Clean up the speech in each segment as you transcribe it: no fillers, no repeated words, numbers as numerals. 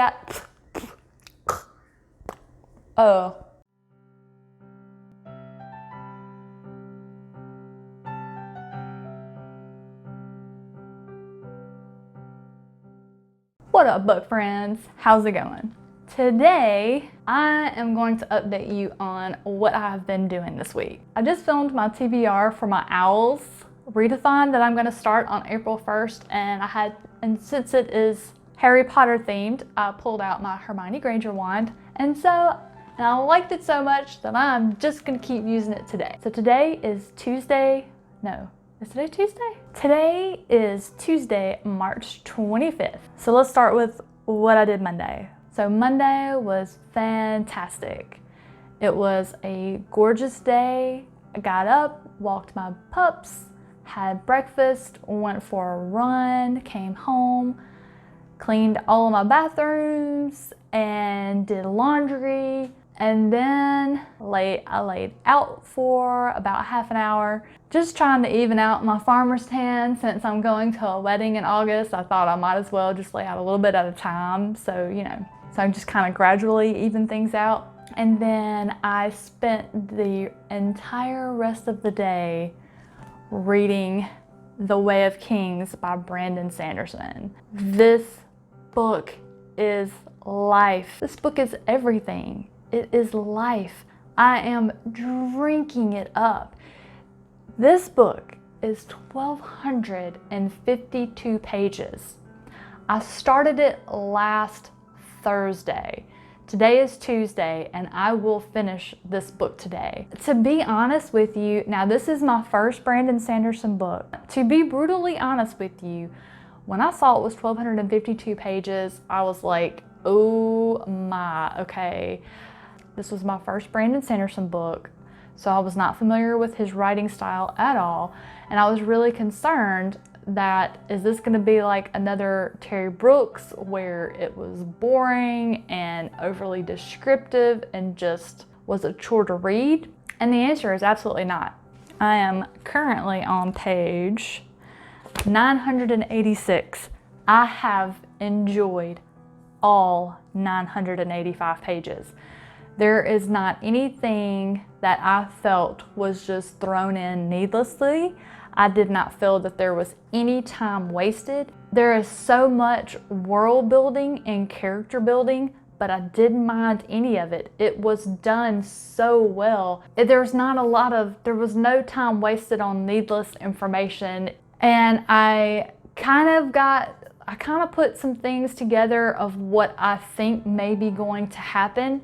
that. Oh. What up, book friends? How's it going? Today, I am going to update you on what I have been doing this week. I just filmed my TBR for my Owls readathon that I'm going to start on April 1st, and since it is Harry Potter themed, I pulled out my Hermione Granger wand, and I liked it so much that I'm just going to keep using it today. So today is Tuesday. No. Is today Tuesday? Today is Tuesday, March 25th. So let's start with what I did Monday. So Monday was fantastic. It was a gorgeous day. I got up, walked my pups, had breakfast, went for a run, came home, cleaned all of my bathrooms, and did laundry. And then I laid out for about half an hour, just trying to even out my farmer's tan. Since I'm going to a wedding in August, I thought I might as well just lay out a little bit at a time. So, so I'm just kind of gradually even things out. And then I spent the entire rest of the day reading The Way of Kings by Brandon Sanderson. This book is life. This book is everything. It is life. I am drinking it up. This book is 1,252 pages. I started it last Thursday. Today is Tuesday, and I will finish this book today. To be honest with you, now this is my first Brandon Sanderson book. To be brutally honest with you, when I saw it was 1,252 pages, I was like, oh my, okay. This was my first Brandon Sanderson book, so I was not familiar with his writing style at all, and I was really concerned that, is this going to be like another Terry Brooks where it was boring and overly descriptive and just was a chore to read? And the answer is absolutely not. I am currently on page 986. I have enjoyed all 985 pages. There is not anything that I felt was just thrown in needlessly. I did not feel that there was any time wasted. There is so much world building and character building, but I didn't mind any of it. It was done so well. There was no time wasted on needless information. And I kind of put some things together of what I think may be going to happen.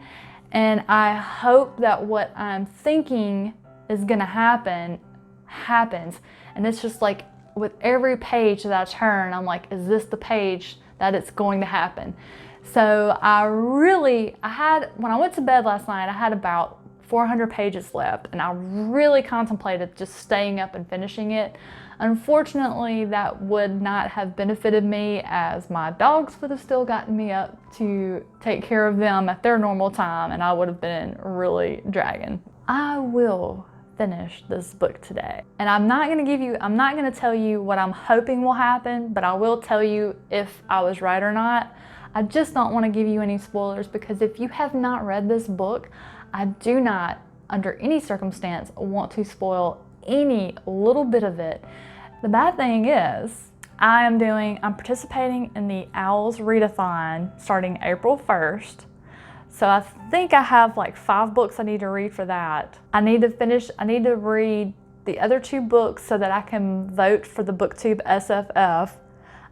And I hope that what I'm thinking is gonna happen, happens. And it's just like with every page that I turn, I'm like, is this the page that it's going to happen? So when I went to bed last night, I had about 400 pages left, and I really contemplated just staying up and finishing it. Unfortunately, that would not have benefited me, as my dogs would have still gotten me up to take care of them at their normal time, and I would have been really dragging. I will finish this book today. And I'm not gonna tell you what I'm hoping will happen, but I will tell you if I was right or not. I just don't want to give you any spoilers, because if you have not read this book, I do not, under any circumstance, want to spoil any little bit of it. The bad thing is, I'm participating in the Owls readathon starting April 1st. So I think I have like 5 books I need to read for that. I need to read the other 2 books so that I can vote for the BookTube SFF.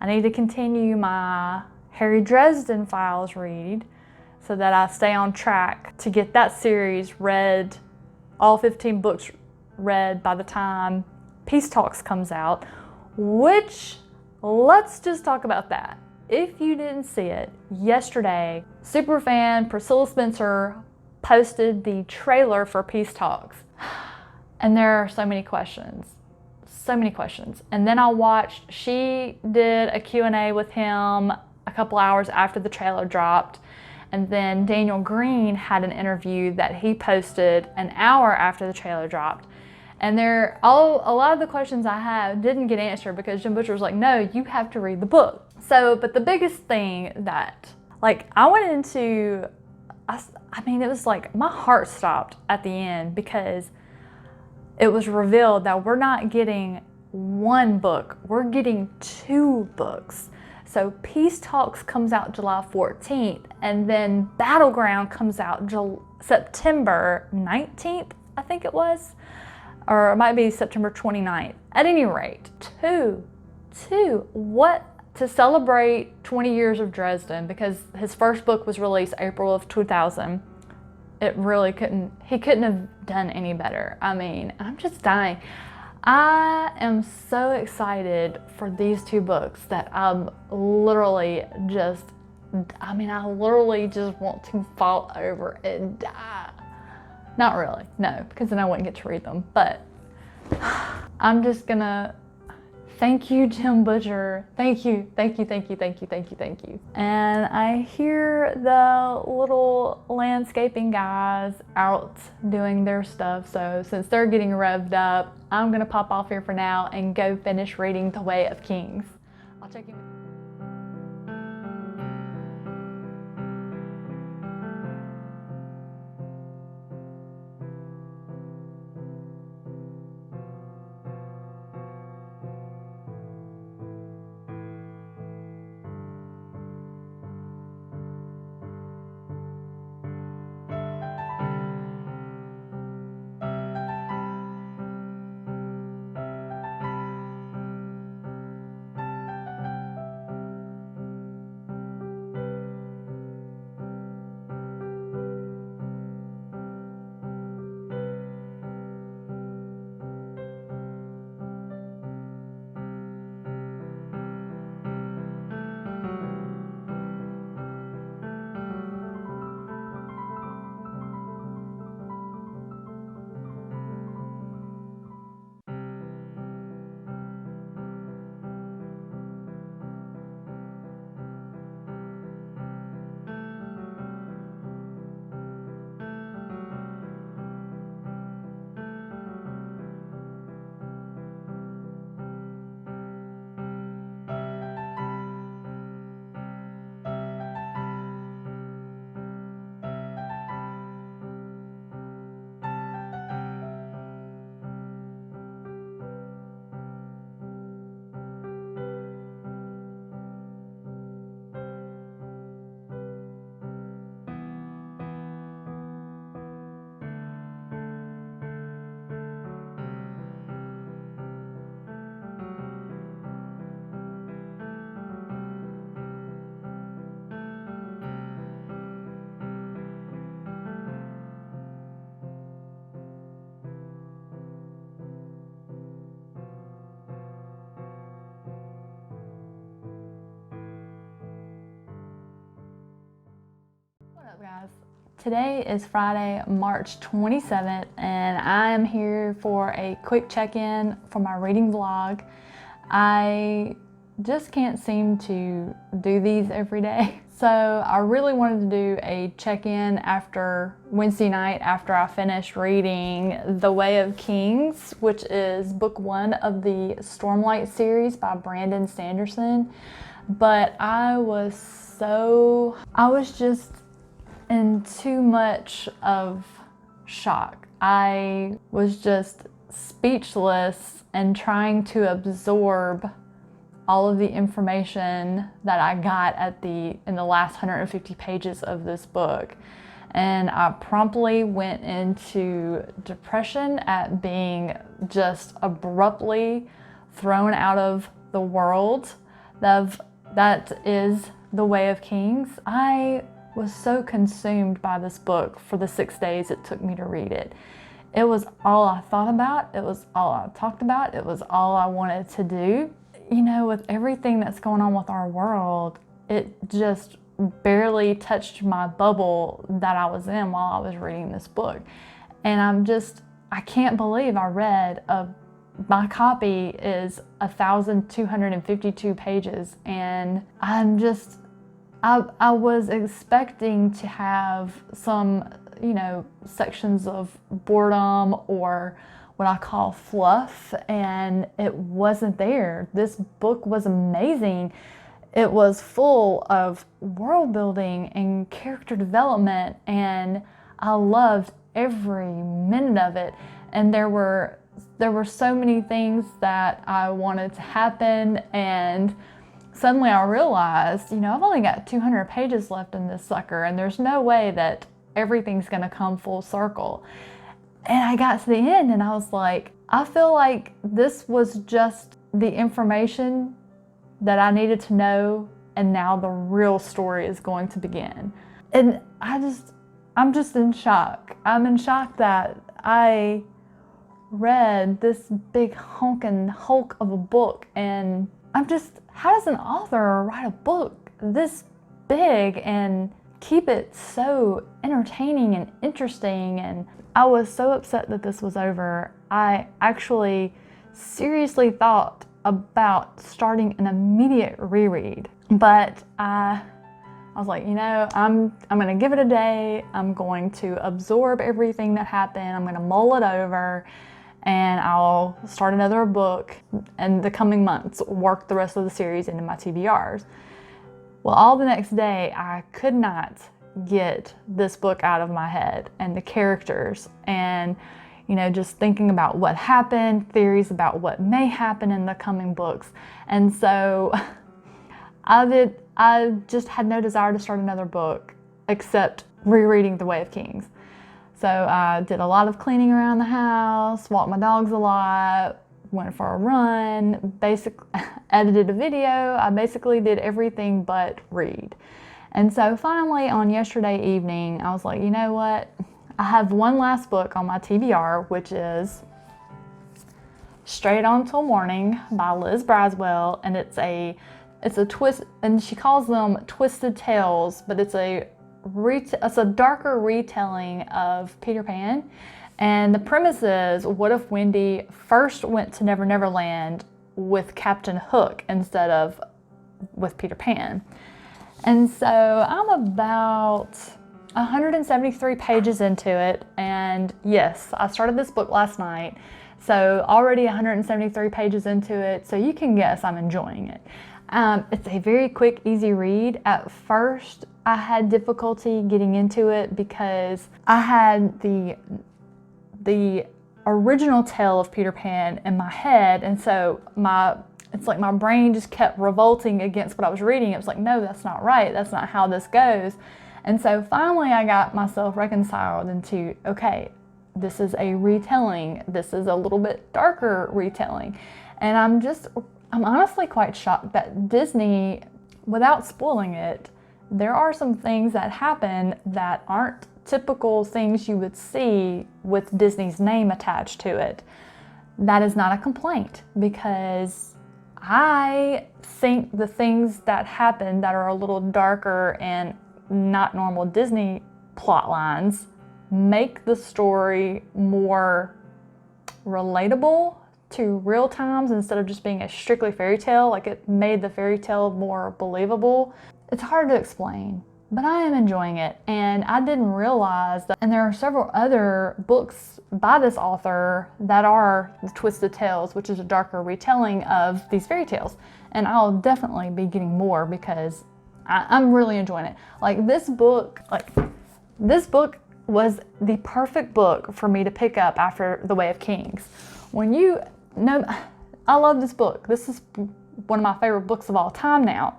I need to continue my Harry Dresden Files read so that I stay on track to get that series read, all 15 books read by the time Peace Talks comes out, which, let's just talk about that. If you didn't see it, yesterday, superfan Priscilla Spencer posted the trailer for Peace Talks. And there are so many questions. And then she did a Q&A with him a couple hours after the trailer dropped. And then Daniel Green had an interview that he posted an hour after the trailer dropped. And a lot of the questions I have didn't get answered because Jim Butcher was like, no, you have to read the book. But the biggest thing that Like, I went into, I mean, it was like my heart stopped at the end because it was revealed that we're not getting one book, we're getting 2 books. So Peace Talks comes out July 14th, and then Battleground comes out September 19th, I think it was, or it might be September 29th. At any rate, two, what, to celebrate 20 years of Dresden, because his first book was released April of 2000. It really he couldn't have done any better. I mean, I'm just dying. I am so excited for these 2 books that I'm literally just, I literally just want to fall over and die. Not really, no, because then I wouldn't get to read them, but I'm just gonna, thank you, Jim Butcher. Thank you. And I hear the little landscaping guys out doing their stuff. So since they're getting revved up, I'm gonna pop off here for now and go finish reading The Way of Kings. I'll check you. Guys, today is Friday, March 27th, and I am here for a quick check-in for my reading vlog. I just can't seem to do these every day, so I really wanted to do a check-in after Wednesday night after I finished reading The Way of Kings, which is book 1 of the Stormlight series by Brandon Sanderson. But I was just in too much of shock. I was just speechless and trying to absorb all of the information that I got in the last 150 pages of this book. And I promptly went into depression at being just abruptly thrown out of the world that is The Way of Kings. I was so consumed by this book for the 6 days it took me to read it. It was all I thought about. It was all I talked about. It was all I wanted to do. You know, with everything that's going on with our world, it just barely touched my bubble that I was in while I was reading this book. And I can't believe my copy is 1,252 pages, and I was expecting to have some, sections of boredom or what I call fluff, and it wasn't there. This book was amazing. it was full of world building and character development, and I loved every minute of it. And there were so many things that I wanted to happen, and suddenly I realized, you know, I've only got 200 pages left in this sucker, and there's no way that everything's gonna come full circle. And I got to the end and I was like, I feel like this was just the information that I needed to know, and now the real story is going to begin. And I'm just in shock. I'm in shock that I read this big honking hulk of a book, and how does an author write a book this big and keep it so entertaining and interesting? And I was so upset that this was over. I actually seriously thought about starting an immediate reread, but I was like, you know, I'm gonna give it a day. I'm going to absorb everything that happened. I'm gonna mull it over, and I'll start another book in the coming months, work the rest of the series into my TBRs. Well, all the next day, I could not get this book out of my head and the characters, and, you know, just thinking about what happened, theories about what may happen in the coming books. And so I just had no desire to start another book except rereading The Way of Kings. So I did a lot of cleaning around the house, walked my dogs a lot, went for a run, basically edited a video. I basically did everything but read. And so finally on yesterday evening, I was like, you know what? I have one last book on my TBR, which is Straight On Till Morning by Liz Braswell, and it's a twist, and she calls them twisted tales, but it's a darker retelling of Peter Pan. And the premise is, what if Wendy first went to Never Never Land with Captain Hook instead of with Peter Pan? And so I'm about 173 pages into it, and yes, I started this book last night, so already 173 pages into it, so you can guess I'm enjoying it. It's a very quick, easy read. At first, I had difficulty getting into it because I had the original tale of Peter Pan in my head, and so it's like my brain just kept revolting against what I was reading. It was like, no, that's not right. That's not how this goes. And so finally I got myself reconciled into, okay, this is a retelling. This is a little bit darker retelling. And I'm honestly quite shocked that Disney, without spoiling it, there are some things that happen that aren't typical things you would see with Disney's name attached to it. That is not a complaint, because I think the things that happen that are a little darker and not normal Disney plot lines make the story more relatable to real times instead of just being a strictly fairy tale. Like, it made the fairy tale more believable. It's hard to explain, but I am enjoying it, and I didn't realize that. And there are several other books by this author that are the Twisted Tales, which is a darker retelling of these fairy tales. And I'll definitely be getting more because I'm really enjoying it. This book was the perfect book for me to pick up after The Way of Kings. I love this book. This is one of my favorite books of all time now.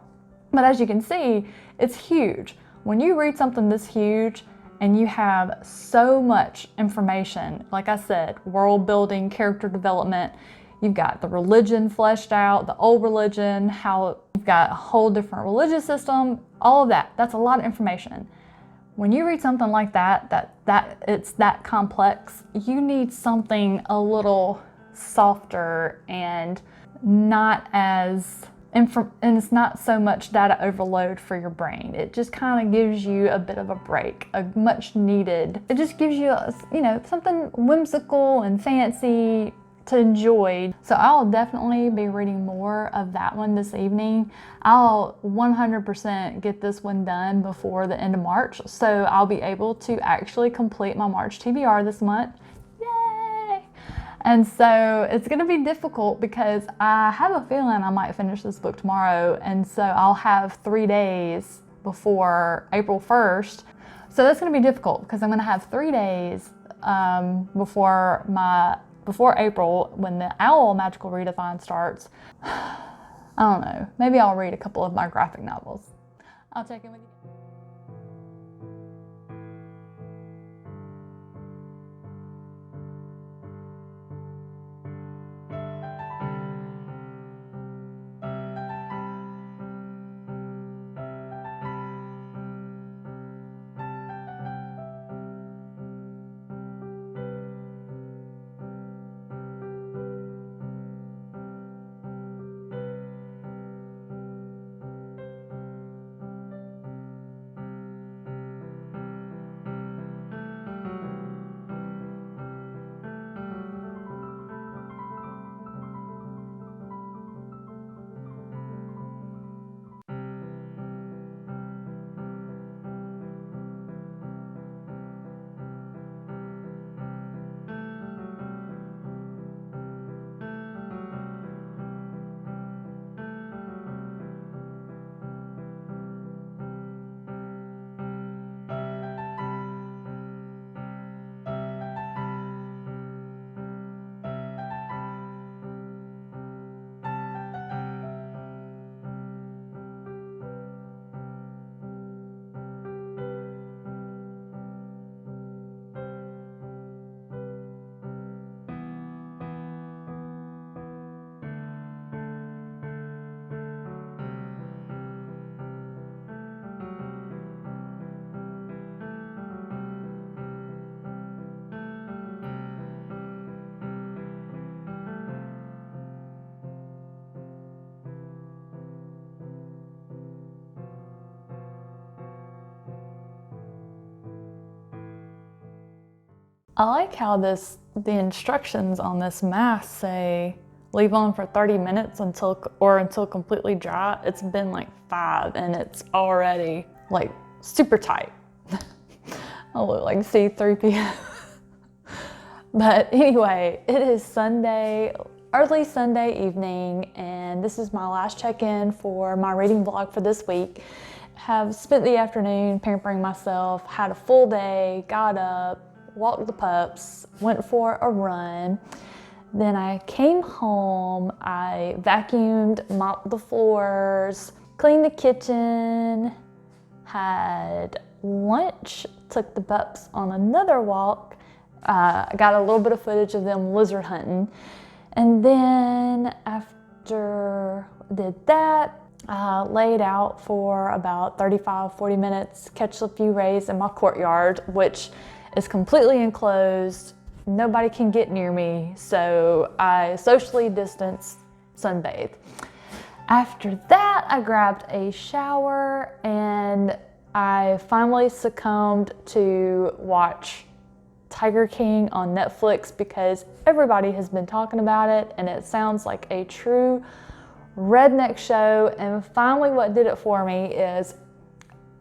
But as you can see, it's huge. When you read something this huge and you have so much information, like I said, world building, character development, you've got the religion fleshed out, the old religion, how you've got a whole different religious system, all of that. That's a lot of information. When you read something like that it's that complex, you need something a little softer and it's not so much data overload for your brain. It just kind of gives you a bit of a break, a much needed. It just gives you, something whimsical and fancy to enjoy. So I'll definitely be reading more of that one this evening. I'll 100% get this one done before the end of March, so I'll be able to actually complete my March TBR this month. Yay! And so it's going to be difficult because I have a feeling I might finish this book tomorrow. And so I'll have 3 days before April 1st. So that's going to be difficult because I'm going to have 3 days before April, when the Owl Magical Readathon starts. I don't know. Maybe I'll read a couple of my graphic novels. I'll check in with you. I like how the instructions on this mask say leave on for 30 minutes until completely dry. It's been like 5 and it's already like super tight. I look like C-3PO. But anyway, it is Sunday, early Sunday evening, and this is my last check-in for my reading vlog for this week. Have spent the afternoon pampering myself, had a full day, got up, walked the pups, went for a run. Then I came home, I vacuumed, mopped the floors, cleaned the kitchen, had lunch, took the pups on another walk. Got a little bit of footage of them lizard hunting. And then after I did that, I laid out for about 35-40 minutes, catch a few rays in my courtyard, which is completely enclosed. Nobody can get near me, so I socially distanced, sunbathed. After that, I grabbed a shower and I finally succumbed to watch Tiger King on Netflix because everybody has been talking about it and it sounds like a true redneck show. And finally what did it for me is,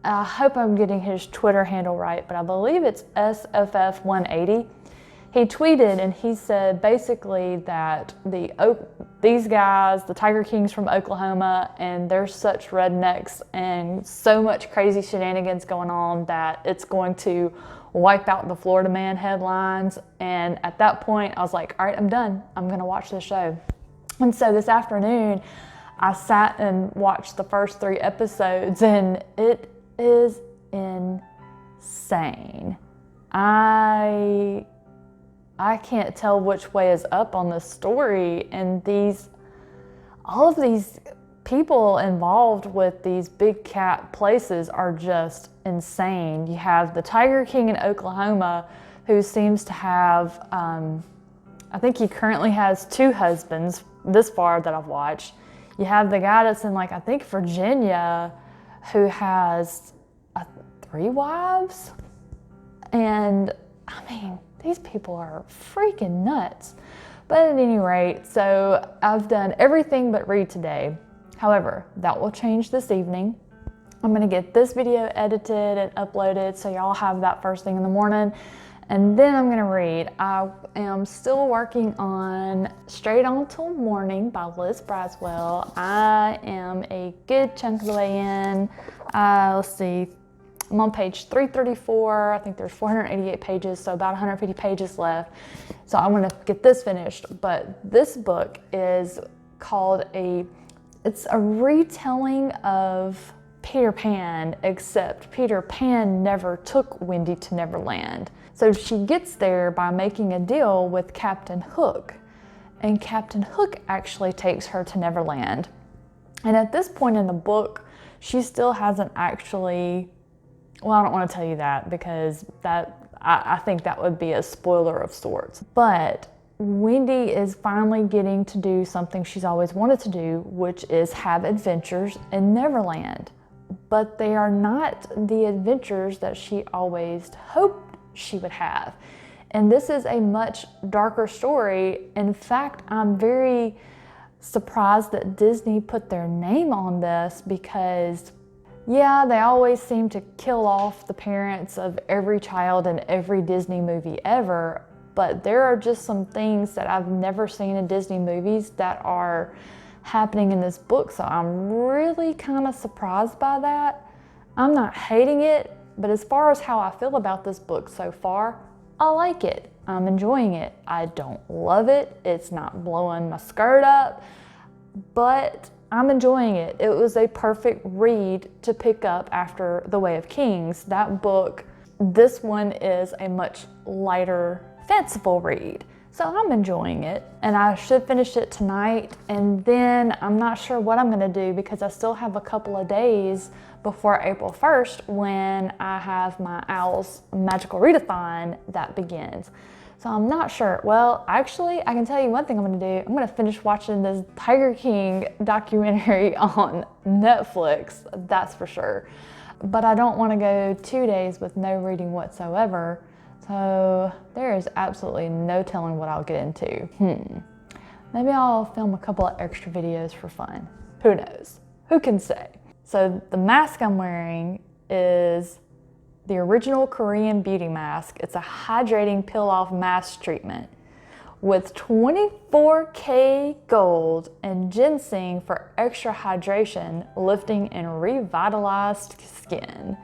I hope I'm getting his Twitter handle right, but I believe it's SFF180. He tweeted and he said basically that these guys, the Tiger Kings from Oklahoma, and they're such rednecks and so much crazy shenanigans going on that it's going to wipe out the Florida Man headlines. And at that point I was like, all right, I'm done. I'm gonna watch this show. And so this afternoon I sat and watched the first 3 episodes and it is insane. I can't tell which way is up on this story, and all of these people involved with these big cat places are just insane. You have the Tiger King in Oklahoma, who seems to have, I think he currently has 2 husbands this far that I've watched. You have the guy that's in, like, I think Virginia, who has 3 wives. And I mean, these people are freaking nuts. But at any rate, so I've done everything but read today. However, that will change this evening. I'm gonna get this video edited and uploaded so y'all have that first thing in the morning. And then I'm gonna read. I am still working on Straight On Till Morning by Liz Braswell. I am a good chunk of the way in. Let's see, I'm on page 334. I think there's 488 pages, so about 150 pages left. So I want to get this finished. But this book is called it's a retelling of Peter Pan, except Peter Pan never took Wendy to Neverland. So she gets there by making a deal with Captain Hook, and Captain Hook actually takes her to Neverland. And at this point in the book, she still hasn't actually, well, I don't want to tell you that because I think that would be a spoiler of sorts. But Wendy is finally getting to do something she's always wanted to do, which is have adventures in Neverland. But they are not the adventures that she always hoped she would have. And this is a much darker story. In fact, I'm very surprised that Disney put their name on this because, yeah, they always seem to kill off the parents of every child in every Disney movie ever, but there are just some things that I've never seen in Disney movies that are happening in this book, so I'm really kind of surprised by that. I'm not hating it, but as far as how I feel about this book so far, I like it. I'm enjoying it. I don't love it. It's not blowing my skirt up, but I'm enjoying it. It was a perfect read to pick up after The Way of Kings. That book, this one is a much lighter, fanciful read. So I'm enjoying it, and I should finish it tonight, and then I'm not sure what I'm gonna do because I still have a couple of days before April 1st when I have my Owl's Magical Readathon that begins. So I'm not sure. Well, actually, I can tell you one thing I'm gonna do. I'm gonna finish watching this Tiger King documentary on Netflix, that's for sure. But I don't wanna go 2 days with no reading whatsoever. So there is absolutely no telling what I'll get into. Maybe I'll film a couple of extra videos for fun. Who knows? Who can say? So the mask I'm wearing is the original Korean beauty mask. It's a hydrating peel-off mask treatment with 24K gold and ginseng for extra hydration, lifting, and revitalized skin.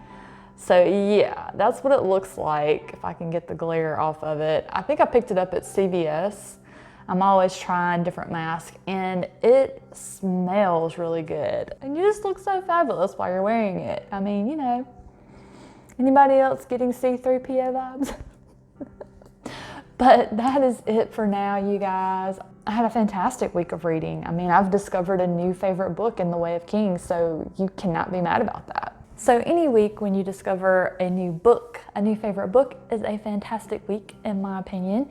So yeah, that's what it looks like if I can get the glare off of it. I think I picked it up at CVS. I'm always trying different masks and it smells really good. And you just look so fabulous while you're wearing it. I mean, you know, anybody else getting C-3PO vibes? But that is it for now, you guys. I had a fantastic week of reading. I mean, I've discovered a new favorite book in The Way of Kings, so you cannot be mad about that. So any week when you discover a new book, a new favorite book is a fantastic week in my opinion.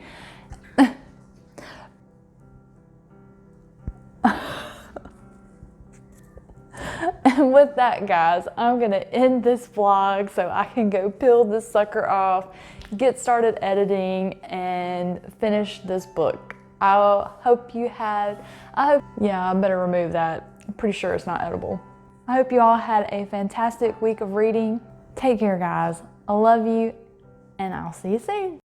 And with that, guys, I'm gonna end this vlog so I can go peel this sucker off, get started editing, and finish this book. I hope you had, yeah, I better remove that. I'm pretty sure it's not edible. I hope you all had a fantastic week of reading. Take care, guys. I love you, and I'll see you soon.